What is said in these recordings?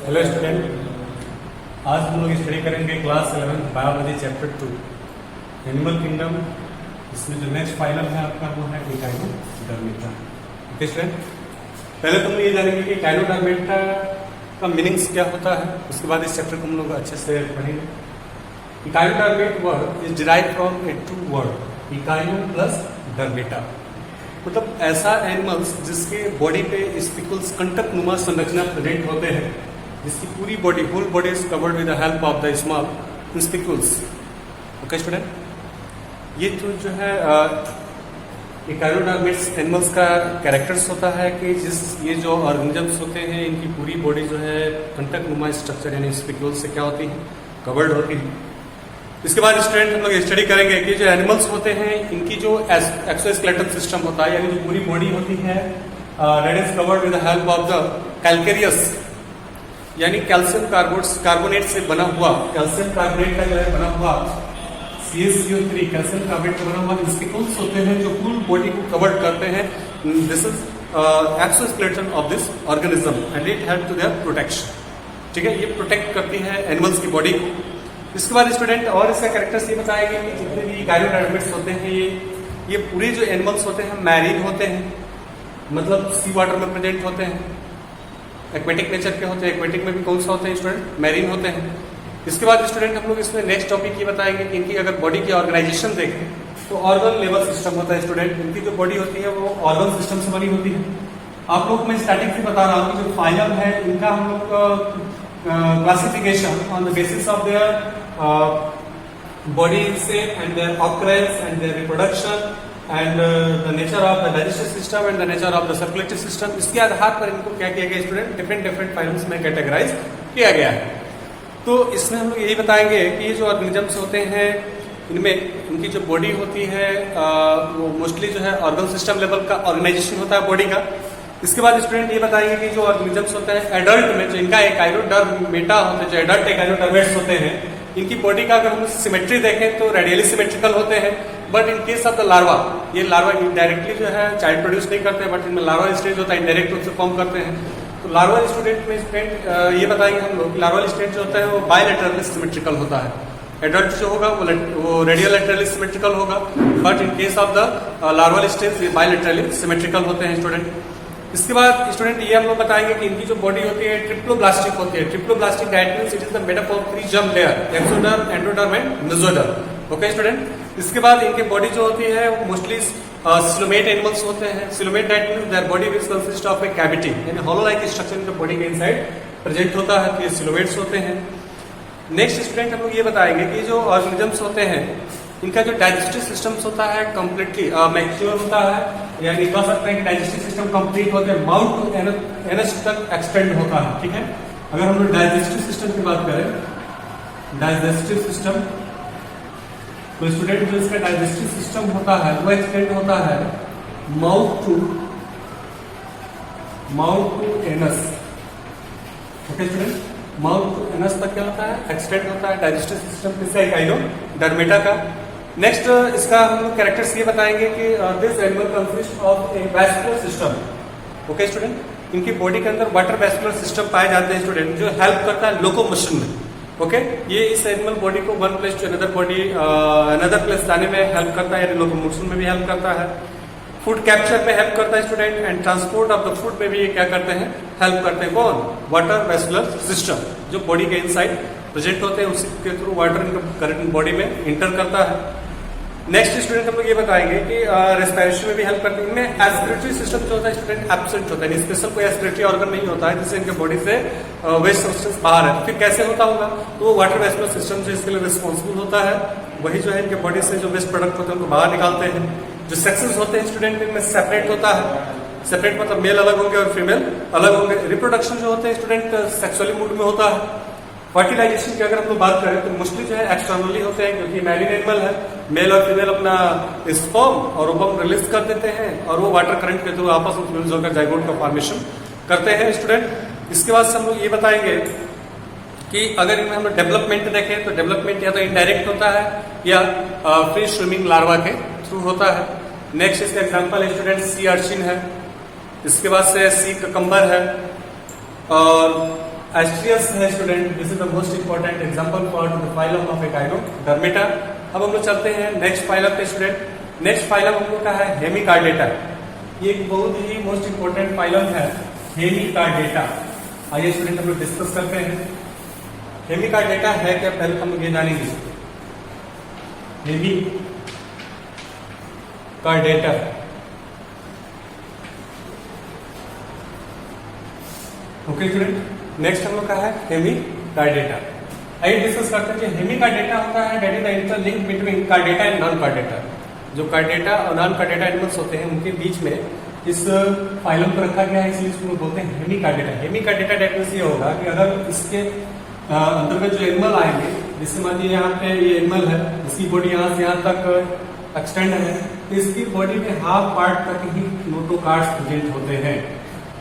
Hello student, आज हम लोग स्टडी करेंगे class 11 biology chapter 2 animal kingdom. इसमें जो नेक्स्ट फाइनल है आपका वो है इकाइनोडर्मेटा। ओके स्टूडेंट, पहले तुम ये जानेंगे कि इकाइनोडर्मेटा का मीनिंग्स क्या होता है, उसके बाद इस चैप्टर को हम लोग अच्छे से पढ़ेंगे। Echinodermata word is derived from a two word echino plus dermata, मतलब ऐसा एनिमल्स जिसके बॉडी पे स्पिकल्स कंटक नुमा संरचना प्रेजेंट होते हैं, जिसकी पूरी body whole body is covered with the help of the small spicules. Okay student, ये जो है इकाइनोडर्मेट्स एनिमल्स का कैरेक्टर्स होता है कि ये जो ऑर्गेनिजम्स होते हैं इनकी पूरी बॉडी जो है कंटक नुमा स्ट्रक्चर यानी स्पिकल्स से क्या होती है, कवर्ड होती है। इसके बाद स्टूडेंट हम लोग स्टडी करेंगे कि जो एनिमल्स होते हैं इनकी जो एक्सोस्केलेटल सिस्टम होता है यानी जो पूरी बॉडी होती है that is covered with the help of the calcareous यानी कैल्शियम कार्बोनेट से बना हुआ, कैल्शियम कार्बोनेट का जो है बना हुआ CaCO3 कैल्शियम कार्बोनेट का बना हुआ स्पिकल्स होते हैं जो फुल बॉडी को कवर करते हैं। This is exoskeleton of this organism and it help to their protection. ठीक है, ये प्रोटेक्ट करती है एनिमल्स की बॉडी को। इसके बाद स्टूडेंट और इसका कैरेक्टर्स ये बताएंगे कि जितने भी इकाइनोडर्मेट्स होते हैं ये पूरे जो एनिमल्स होते हैं मैरीन होते हैं, मतलब सी वाटर में प्रेजेंट होते हैं। एक्वेटिक नेचर के होते हैं, एक्वेटिक में भी कौन सा होते हैं स्टूडेंट, मैरीन होते हैं। इसके बाद स्टूडेंट हम लोग इसमें नेक्स्ट टॉपिक ये बताएंगे कि इनकी अगर बॉडी की ऑर्गेनाइजेशन देखें तो ऑर्गन लेवल सिस्टम होता है स्टूडेंट। इनकी जो बॉडी होती है वो ऑर्गन सिस्टम से बनी होती है। आप लोग मैं स्टार्टिंग से बता रहा हूँ कि जो फाइलम है इनका हम लोग classification on the basis of their body shape and their occurrence and their reproduction and the nature of the digestive system and the nature of the circulatory system, इसके आधार पर इनको क्या किया गया स्टूडेंट, डिफरेंट फाइलम्स में categorise किया गया है। तो इसमें हम लोग यही बताएंगे कि ये जो ऑर्गेनिजम्स होते हैं इनमें इनकी जो बॉडी होती है वो मोस्टली जो है ऑर्गन सिस्टम लेवल का ऑर्गेनाइजेशन होता है बॉडी का। इसके बाद स्टूडेंट ये बताएंगे कि जो ऑर्गेनिजम्स होते हैं एडल्ट में जो इनका इकाइनोडर्मेटा होते हैं, जो एडल्ट इकाइनोडर्मेट्स होते हैं इनकी बॉडी का अगर हम सिमेट्री देखें तो रेडियली सिमेट्रिकल होते हैं। But in case of the larva, ये लार्वा डायरेक्टली जो है चाइल्ड प्रोड्यूस नहीं करते, बट इनमें लार्वा स्टेज होता है इनडायरेक्ट रूप से फॉर्म करते हैं। तो लार्वा स्टूडेंट में स्टूडेंट ये बताएंगे हम लोग लार्वा स्टेज जो होता है वो बायलैटरली सिमेट्रिकल होता है। एडल्ट जो होगा वो रेडियल लैटरली सिमेट्रिकल होगा, but in case of the larva stage ये बायलैटरली सिमेट्रिकल होते हैं स्टूडेंट। इसके बाद स्टूडेंट ये हम लोग बताएंगे कि इनकी जो बॉडी होती है ट्रिप्लोब्लास्टिक होती है। Triploblastic diet means it is the made up of 3 germ layer, exoderm, endoderm and mesoderm. Okay student, इसके बाद इनके बॉडी जो होती है वो मोस्टली सिलोमेट एनिमल्स होते हैं। Coelomate diet means their body will consist of A cavity यानी होलो लाइक स्ट्रक्चर इनके बॉडी के इनसाइड प्रेजेंट होता है, तो ये सिलोमेट्स होते हैं। नेक्स्ट स्टूडेंट हम लोग ये बताएंगे कि जो ऑर्गेनिजम्स होते हैं इनका जो डाइजेस्टिव सिस्टम होता है कंप्लीटली मैच्योर होता है, यानी कह सकते हैं कि डाइजेस्टिव सिस्टम कंप्लीट होकर माउथ टू एनस तक एक्सटेंड होता है। ठीक है, अगर हम लोग डाइजेस्टिव सिस्टम की बात करें, डाइजेस्टिव सिस्टम तो स्टूडेंट जो इसका डाइजेस्टिव सिस्टम होता है वो एक्सटेंड होता है mouth to anus. Okay student, mouth to anus तक क्या होता है, एक्सटेंड होता है डाइजेस्टिव सिस्टम किसका, इकाइनोडर्मेटा का। नेक्स्ट इसका हम लोग कैरेक्टर्स ये बताएंगे कि this animal consist of a vascular system. Okay student, इनकी बॉडी के अंदर वाटर वैस्कुलर सिस्टम पाए जाते हैं स्टूडेंट, जो हेल्प करता है लोकोमोशन में। ओके, ये इस एनिमल बॉडी को one place to another place लाने में हेल्प करता है, यानी लोकोमोशन में भी हेल्प करता है, फूड कैप्चर में हेल्प करता है student, and transport of the food में भी ये क्या करते हैं, हेल्प करते हैं। कौन, वाटर वैस्कुलर सिस्टम जो बॉडी के इनसाइड प्रेजेंट होते हैं, उसके थ्रू वाटर बॉडी में इंटर करता है। नेक्स्ट स्टूडेंट हम लोग ये बताएंगे कि रेस्पिरेशन में भी हेल्प करते हैं। इनमें एस्पिरेटरी सिस्टम जो होता है स्टूडेंट एब्सेंट होता है, स्पेशल कोई एस्पिरेटरी ऑर्गन नहीं होता है जिससे इनके बॉडी से वेस्ट सब्सटेंस बाहर है। फिर कैसे होता होगा, तो वो वाटर वैस्कुलर सिस्टम जो इसके लिए रिस्पॉन्सिबल होता है वही जो है इनके बॉडी से जो वेस्ट प्रोडक्ट होते हैं उनको बाहर निकालते हैं। जो सेक्सेस होते हैं स्टूडेंट इनमें सेपरेट होता है, सेपरेट मतलब मेल अलग होंगे और फीमेल अलग होंगे। रिप्रोडक्शन जो होते हैं स्टूडेंट सेक्सुअली मूड में होता है। फर्टिलाइजेशन की अगर हम लोग बात करें तो मोस्टली जो है एक्सटर्नली होते हैं, क्योंकि मैरीन एनिमल है, मेल और फीमेल अपना स्पर्म और ओवम रिलीज कर देते हैं और वो वाटर करंट के थ्रू आपस में फ्यूज होकर जाइगोट का फॉर्मेशन करते हैं स्टूडेंट। इसके बाद हम लोग ये बताएंगे कि अगर इनमें हम लोग डेवलपमेंट देखें तो डेवलपमेंट या तो इनडायरेक्ट होता है या फ्री स्विमिंग लार्वा के थ्रू होता है। नेक्स्ट इसका एग्जांपल स्टूडेंट सी अर्चिन है, इसके बाद से सी ककम्बर है, और एस्ट्रियस है student, this is the most important example for the phylum of echinodermata. अब हम लोग चलते हैं नेक्स्ट फाइलम पे स्टूडेंट। नेक्स्ट फाइलम हम लोग का है हेमिकार्डेटा। ये एक बहुत ही मोस्ट इंपॉर्टेंट फाइलम है हेमिकार्डेटा। आइए स्टूडेंट हम लोग डिस्कस करते हैं हेमिकार्डेटा है क्या, पहले हम लोग ये जानेंगे। Hemichordata okay student. नेक्स्ट हम लोग का है हेमिकार्डेटा। आइए डिस्कस करते हैं कि हेमिकार्डेटा होता है that is the interlink between chordata and non chordata. जो कार्डेटा और नॉन कार्डेटा एनिमल्स होते हैं उनके बीच में इस फाइलम को रखा गया है, इसलिए इसको बोलते हैं हेमिकार्डेटा। हेमिकार्डेटा दैट मींस ये होगा कि अगर इसके अंतर्गत जो एनिमल आएंगे, जैसे मान लीजिए यहाँ पे ये एनिमल है, इसकी बॉडी यहाँ से यहाँ तक एक्सटेंड है, तो इसकी बॉडी में हाफ पार्ट तक ही नोटोकार्ड्स प्रेजेंट होते हैं।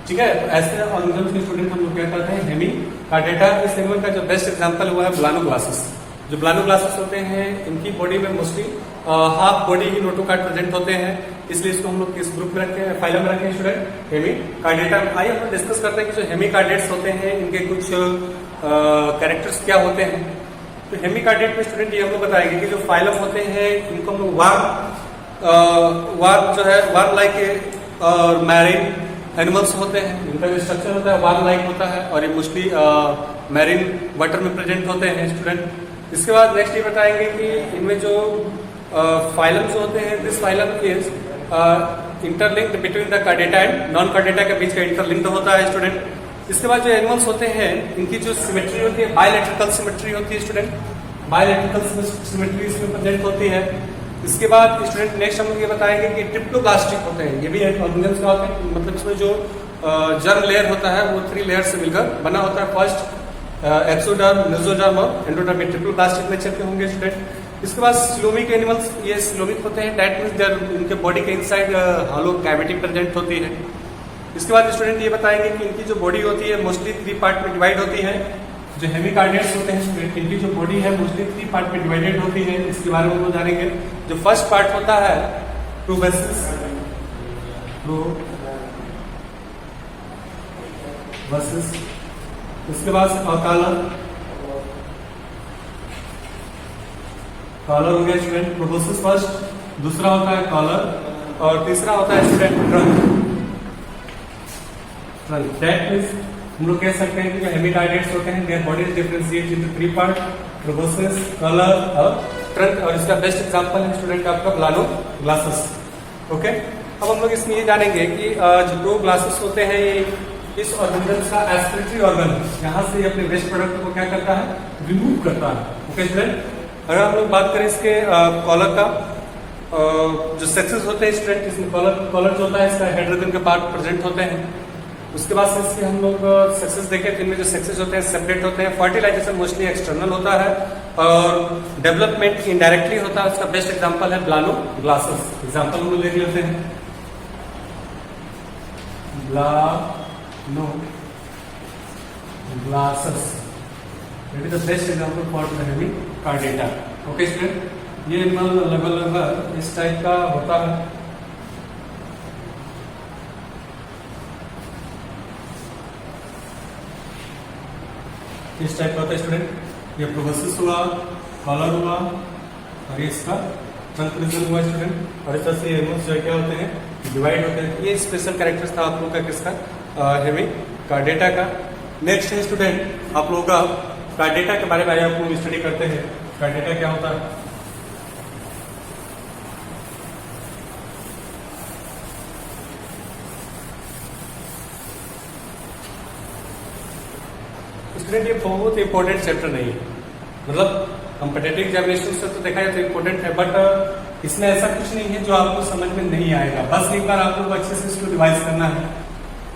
ठीक है, ऐसे ऑर्गेनिजम्स के स्टूडेंट हम लोग क्या कहते हैं हेमिकार्डेटा। इस एनिमल का जो बेस्ट एग्जांपल हुआ है ब्लानोग्लासिस। जो ब्लानोग्लासिस होते हैं इनकी बॉडी में मोस्टली हाफ बॉडी ही नोटोकार्ड प्रेजेंट होते हैं, इसलिए इसको हम लोग किस ग्रुप में रखे हैं, फाइलम में रखे हैं स्टूडेंट हेमिकार्डेटा। आइए हम लोग डिस्कस करते हैं कि जो हेमिकार्डेट्स होते हैं इनके कुछ कैरेक्टर्स क्या होते हैं। तो हेमिकार्डेट में स्टूडेंट ये हम लोग बताएंगे कि जो फाइलम होते हैं इनको हम लोग वार्म जो है वार्म लाइक और मैरीन एनिमल्स होते हैं, इनका जो स्ट्रक्चर होता है वार्म लाइक होता है और ये मोस्टली मैरीन वाटर में प्रेजेंट होते हैं स्टूडेंट। इसके बाद नेक्स्ट ये बताएंगे कि इनमें जो फाइलम जो होते हैं this phylum is interlinked between the chordata and non chordata के बीच का इंटरलिंक्ड होता है स्टूडेंट। इसके बाद जो एनिमल्स होते हैं इनकी जो सिमेट्री होती है बायलैटरल सिमेट्री होती है स्टूडेंट, बायलैटरल सिमेट्री इसमें प्रेजेंट होती है। इसके बाद स्टूडेंट नेक्स्ट हम लोग ये बताएंगे कि ट्रिप्लोब्लास्टिक होते हैं, ये भी ऑर्गेनिजम्स का होता है, मतलब इसमें जो जर्म लेयर होता है वो 3 लेयर से मिलकर बना होता है। फर्स्ट एक्सोडर्म, मेसोडर्म और एंडोडर्म, ट्रिप्लोब्लास्टिक नेचर के होंगे स्टूडेंट। इसके बाद सिलोमिक एनिमल्स, ये सिलोमिक होते हैं, दैट मींस देयर उनके बॉडी के इनसाइड हॉलो कैविटी प्रेजेंट होती है। इसके बाद स्टूडेंट ये बताएंगे कि इनकी जो बॉडी होती है मोस्टली 3 पार्ट में डिवाइड होती है। जो हेमिकार्डेट्स होते हैं स्टूडेंट इनकी जो बॉडी है मोस्टली 3 पार्ट में डिवाइडेड होती है, इसके बारे में हम जानेंगे। जो फर्स्ट पार्ट होता है प्रोबेसिस, इसके बाद कॉलर हो गया स्टूडेंट, प्रोबोसिस फर्स्ट, दूसरा होता है कॉलर और तीसरा होता है स्टूडेंट ट्रंक। दैट मींस हम लोग कह सकते हैं कि जो हेमिकार्डेट्स होते हैं their body is differentiated into 3 part, proboscis, collar और ट्रंक। और इसका बेस्ट एग्जांपल है स्टूडेंट आपका ब्लानोग्लासिस। ओके, अब हम लोग इसमें ये जानेंगे कि जो प्रोग्लासिस होते हैं ये इस ऑर्गेनिजम्स का एस्पिरेटरी ऑर्गन, यहाँ से अपने वेस्ट प्रोडक्ट को क्या करता है, रिमूव करता है। ओके स्टूडेंट, अगर हम लोग बात करें इसके कॉलर का, जो सेक्सेस होते हैं स्टूडेंट, इसमें कॉलर जो होता है इसका हेड्रोजन के पार्ट प्रेजेंट होते हैं। उसके बाद से इसके हम लोग सेक्सेस देखें तो इनमें जो सेक्सेस होते हैं सेपरेट होते हैं। फर्टिलाइजेशन मोस्टली एक्सटर्नल होता है और डेवलपमेंट इनडायरेक्टली होता है। उसका बेस्ट एग्जांपल है ब्लानोग्लासिस। एग्जांपल हम लोग देख लेते हैं, balanoglossus it is the best example for the hemichordata. Okay student, ये एनिमल लगभग इस टाइप का होता है। इस टाइप का होता है स्टूडेंट। ये प्रोबोसिस हुआ, कॉलर हुआ और ये इसका ट्रंक रीजन हुआ स्टूडेंट। और इस तरह से एनिमल्स जो क्या होते हैं डिवाइड होते हैं। ये स्पेशल कैरेक्टर्स था आप लोगों का किसका, हेमिकार्डेटा का। नेक्स्ट है स्टूडेंट आप लोगों का कार्डेटा के बारे में आप लोग स्टडी करते हैं। कार्डेटा क्या होता है, स्टूडेंट ये बहुत इंपॉर्टेंट चैप्टर नहीं है, मतलब कॉम्पिटिटिव एग्जामिनेशन से तो देखा जाए तो इंपॉर्टेंट है, बट इसमें ऐसा कुछ नहीं है जो आपको समझ में नहीं आएगा। बस एक बार आप लोग अच्छे से इसको रिवाइज करना है।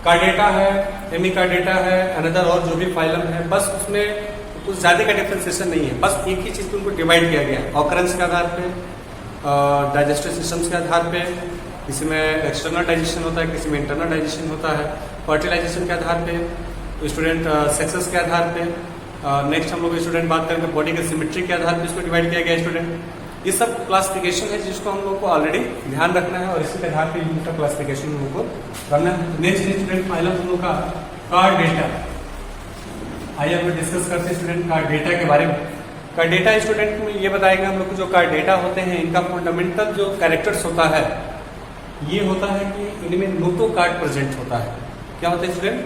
कार्डेटा है, हेमिकार्डेटा है, अनदर और जो भी फाइलम है, बस उसमें कुछ ज्यादा का डिफरेंशिएशन नहीं है। बस एक ही चीज को उनको डिवाइड किया गया है ऑकरेंस के आधार पे, डाइजेस्टिव सिस्टम्स के आधार पे। किसी में एक्सटर्नल डाइजेशन होता है, किसी में इंटरनल डाइजेशन होता है, फर्टिलाइजेशन के आधार पे, स्टूडेंट सेक्सेस के आधार पे। नेक्स्ट हम लोग स्टूडेंट बात करेंगे बॉडी के सिमेट्री के आधार पे इसको डिवाइड किया गया स्टूडेंट। ये सब क्लासिफिकेशन है जिसको हम लोग को ऑलरेडी ध्यान रखना है और इसी के आधार पे इनका क्लासिफिकेशन हम लोग को करना है। नेक्स्ट स्टूडेंट फाइलम हम लोग का कार्डेटा। आइए हम लोग डिस्कस करते हैं स्टूडेंट कार्ड डेटा के बारे में। कार्ड डेटा स्टूडेंट में ये बताएंगे हम लोग को जो कार्ड डेटा होते हैं इनका फंडामेंटल जो कैरेक्टर्स होता है ये होता है कि इनमें नोटो कार्ड प्रेजेंट होता है। क्या होता है student?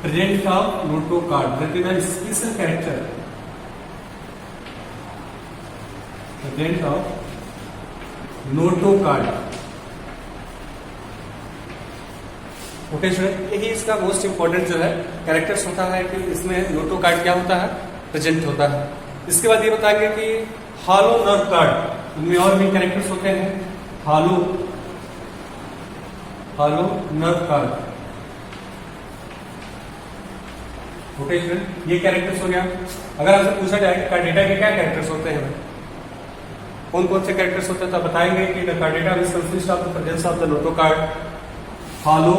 Present of Noto card, that is a special character present of Noto card. Okay student, यही इसका मोस्ट इंपॉर्टेंट जो है कैरेक्टर्स होता है कि इसमें नोटो कार्ड क्या होता है? प्रेजेंट होता है। इसके बाद ये बताएंगे कि हॉलो नर्व कार्ड, इनमें और भी कैरेक्टर्स होते हैं। Hollow nerve card. Okay student, ये कैरेक्टर्स हो गया। अगर आपसे पूछा जाए कि कार्ड डेटा के क्या कैरेक्टर्स होते हैं, कौन कौन से कैरेक्टर्स होते हैं, तो बताएंगे कि the card data will consist of the presence of the Noto card, hollow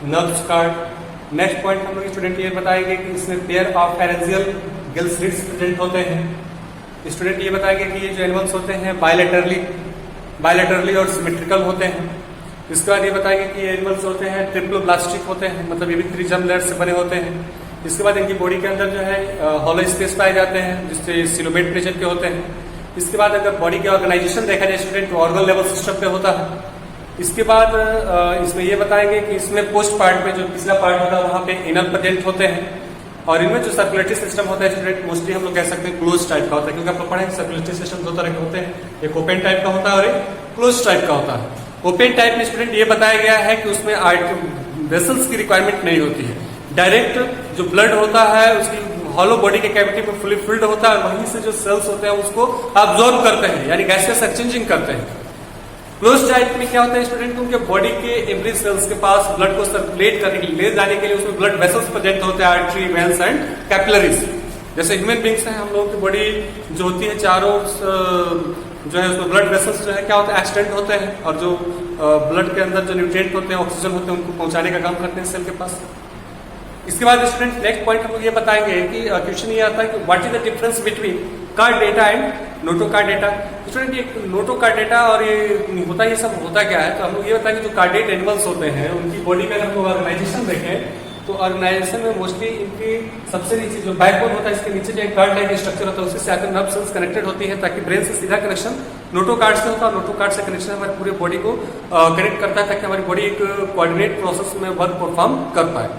nerves card. Next point हम लोग स्टूडेंट ये बताएंगे कि इसमें pair of pharyngeal gill slits present होते हैं। स्टूडेंट ये बताएंगे कि ये जो एनिमल्स होते हैं बायलैटरली और सिमेट्रिकल होते हैं। इसके बाद ये बताएंगे कि ये एनिमल्स होते हैं ट्रिप्लोब्लास्टिक होते हैं, मतलब ये भी 3 जर्म लेयर से बने होते हैं। इसके बाद इनकी बॉडी के अंदर जो है हॉलो स्पेस पाए जाते हैं जिससे सिलोमेट प्रेजेंट के होते हैं। इसके बाद अगर बॉडी के ऑर्गेनाइजेशन देखा जाए स्टूडेंट तो ऑर्गन लेवल सिस्टम पे होता है। इसके बाद इसमें ये बताएंगे कि इसमें पोस्ट पार्ट में जो पिछला पार्ट होता है वहां पे इनर प्रेजेंट होते हैं। और इनमें जो सर्कुलेटरी सिस्टम होता है स्टूडेंट मोस्टली हम लोग कह सकते हैं क्लोज टाइप का होता है, क्योंकि आप लोग पढ़े सर्कुलेटरी सिस्टम 2 तरह के होते हैं, एक ओपन टाइप का होता है और एक क्लोज टाइप का होता है। ओपन टाइप में स्टूडेंट ये बताया गया है कि उसमें वेसल्स की रिक्वायरमेंट नहीं होती है, डायरेक्ट जो ब्लड होता है उसकी हॉलो बॉडी के कैविटी में फुली फिल्ड होता है, वहीं से जो सेल्स होते हैं उसको अब्सॉर्ब करते हैं, यानी गैसियस एक्सचेंजिंग करते हैं। क्लोज टाइप में क्या होता है स्टूडेंट, उनके बॉडी के एवरी सेल्स के पास ब्लड को सर्कुलेट करने के लिए, ले जाने के लिए उसमें ब्लड वेसल्स प्रेजेंट होते हैं, आर्टरी, वेन्स एंड कैपिलरीज। जैसे ह्यूमन बींग्स हैं, हम लोगों की बॉडी जो होती है चारों जो है उसमें ब्लड वेसल्स जो है क्या होते हैं? एक्सटेंड होते हैं, और जो ब्लड के अंदर जो न्यूट्रिएंट होते हैं, ऑक्सीजन होते हैं, उनको पहुंचाने का काम करते हैं सेल के पास। इसके बाद स्टूडेंट नेक्स्ट पॉइंट हम लोग ये बताएंगे कि क्वेश्चन ये आता है कि what is the difference between card data and Noto card data. Student ये नोटो कार्ड डेटा और ये सब होता क्या है, तो हम लोग ये बताएंगे जो कार्डेट एनिमल्स होते हैं उनकी बॉडी में अगर हम लोग ऑर्गेनाइजेशन देखें तो ऑर्गेनाइजेशन में मोस्टली इनकी सबसे नीचे जो बैकबोन होता है, इसके नीचे जो एक कार्ड लाइक स्ट्रक्चर होता है उससे आकर नर्व सेल्स कनेक्टेड होती है, ताकि ब्रेन से सीधा कनेक्शन नोटो कार्ड से होता है। नोटो कार्ड से कनेक्शन हमारे पूरे बॉडी को कनेक्ट करता है ताकि हमारी बॉडी एक कोऑर्डिनेट प्रोसेस में वर्क परफॉर्म कर पाए।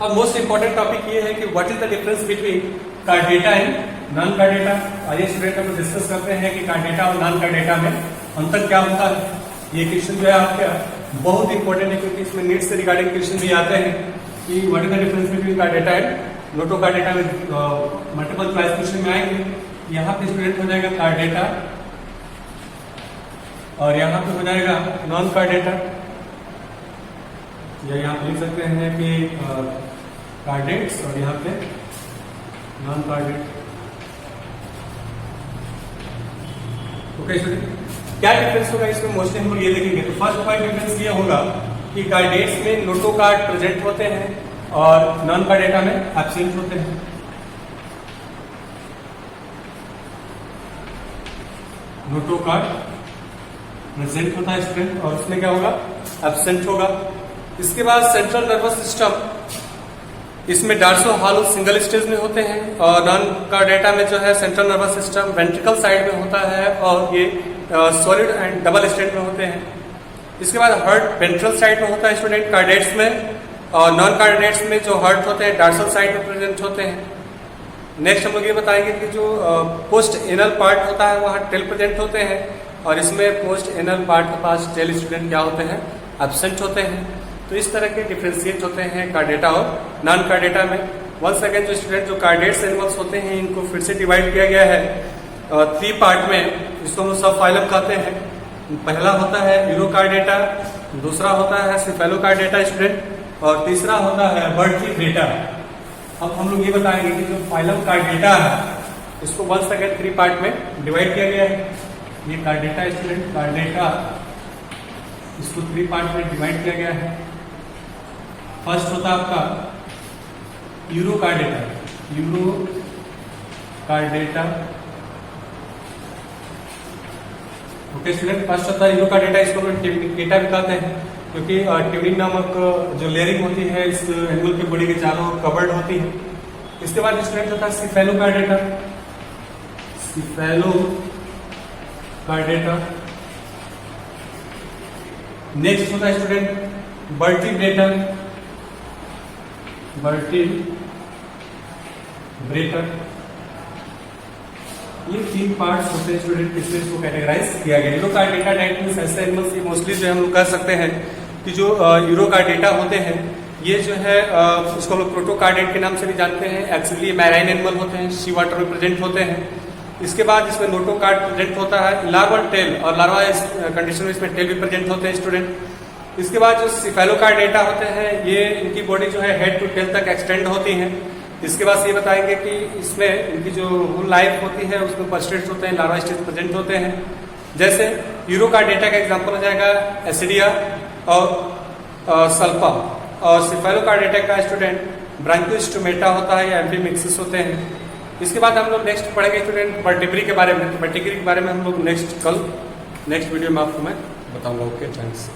अब मोस्ट इंपॉर्टेंट टॉपिक ये है कि what is the difference between card data and non card data. आइए स्टूडेंट हम डिस्कस करते हैं कि कार्ड डेटा और नॉन कार्ड डेटा में अंतर क्या होता है। ये क्वेश्चन जो है आपका बहुत इंपॉर्टेंट है, क्योंकि इसमें नीट से रिगार्डिंग क्वेश्चन भी आते हैं कि what is the difference between card data and Noto card data में मल्टीपल चॉइस क्वेश्चन में आएंगे। यहाँ पे स्टूडेंट हो जाएगा कार्ड डेटा और यहाँ पे हो जाएगा नॉन कार्ड डेटा, या यहाँ पे लिख सकते हैं कि कार्डेट्स और यहाँ पे नॉन कार्डेट। ओके स्टूडेंट, क्या डिफरेंस होगा इसमें मोस्टली हम लोग ये देखेंगे। तो फर्स्ट पॉइंट डिफरेंस ये होगा कि कार्डेट्स में नोटो कार्ड प्रेजेंट होते हैं और नॉन कार्ड डेटा में एब्सेंट होते हैं। नोटो कार्ड प्रेजेंट होता है स्टूडेंट और उसमें क्या होगा? एब्सेंट होगा। इसके बाद सेंट्रल नर्वस सिस्टम, इसमें डार्सो हॉलो सिंगल स्टेज में होते हैं, और नॉन कार्ड डेटा में जो है central nervous system ventricle side में होता है और ये सॉलिड एंड डबल स्टेट में होते हैं। इसके बाद हार्ट वेंट्रल साइड में होता है स्टूडेंट कार्डेट्स में, और नॉन कार्डेट्स में जो हार्ट होते हैं डार्सल साइड में प्रेजेंट होते हैं। नेक्स्ट हम लोग ये बताएंगे कि जो पोस्ट एनल पार्ट होता है वहाँ टेल प्रेजेंट होते हैं, और इसमें पोस्ट एनल पार्ट के पास टेल स्टूडेंट क्या होते हैं? एब्सेंट होते हैं। तो इस तरह के डिफ्रेंशिएट होते हैं कार्ड डेटा और नॉन कार्ड डेटा में। वंस अगेन जो स्टूडेंट जो कार्डेट्स एनिमल्स होते हैं इनको फिर से डिवाइड किया गया है 3 पार्ट में, जिसको हम सब फाइलम कहते हैं। पहला होता है यूरोकार्डेटा, दूसरा होता है सिफेलोकार्डेटा स्टूडेंट, और तीसरा होता है बर्ड डेटा। अब हम लोग ये बताएंगे कि जो फाइलम कार्डेटा है इसको वंस अगेन 3 पार्ट में डिवाइड किया गया है। ये कार्डेटा स्टूडेंट, कार्डेटा इसको 3 पार्ट में डिवाइड किया गया है। फर्स्ट होता है आपका यूरोकार्डेटा, ओके स्टूडेंट, फर्स्ट होता है यूरोकार्डेटा, इसको हम डेटा भी कहते हैं क्योंकि ट्यूनिंग नामक जो लेयरिंग होती है इस एनिमल की बॉडी के चारों कवर्ड होती है। इसके बाद स्टूडेंट होता है सिफेलोकार्डेटा, सिफेलोकार्डेटा। नेक्स्ट होता है स्टूडेंट वर्टिब्रेटा, वर्टिब्रेटा। ये 3 पार्ट्स होते हैं स्टूडेंट, इसमें इसको कैटेगराइज किया गया। यूरोकार्डेटा टाइप में ऐसे एनिमल्स ये मोस्टली जो हम लोग कह सकते हैं कि जो यूरोकार्डेटा होते हैं ये जो है इसको हम लोग प्रोटोकार्डेट के नाम से भी जानते हैं। एक्चुअली ये मैराइन एनिमल होते हैं, सी वाटर में प्रेजेंट होते हैं। इसके बाद इसमें नोटोकार्ड प्रेजेंट होता है, लार्वल टेल, और लार्वा कंडीशन में इसमें टेल भी प्रेजेंट होते हैं स्टूडेंट। इसके बाद जो सिफेलोकार्डेटा होते हैं ये इनकी बॉडी जो है हेड टू टेल तक एक्सटेंड होती है। इसके बाद ये बताएंगे कि इसमें इनकी जो होल लाइफ होती है उसमें पर्स्टेट्स होते हैं, लार्वा स्टेज प्रेजेंट होते हैं। जैसे यूरोकार्डेटा का एग्जांपल हो जाएगा एसिडिया और सल्फा, और सिफेलोकार्डेटा का स्टूडेंट ब्रांकियोस्टोमेटा होता है या एम्फीमिक्सिस होते हैं। इसके बाद हम लोग नेक्स्ट पढ़ेंगे स्टूडेंट वर्टिब्री के बारे में। वर्टिब्री के बारे में हम लोग नेक्स्ट वीडियो में आपको मैं बताऊंगा। Okay, thanks.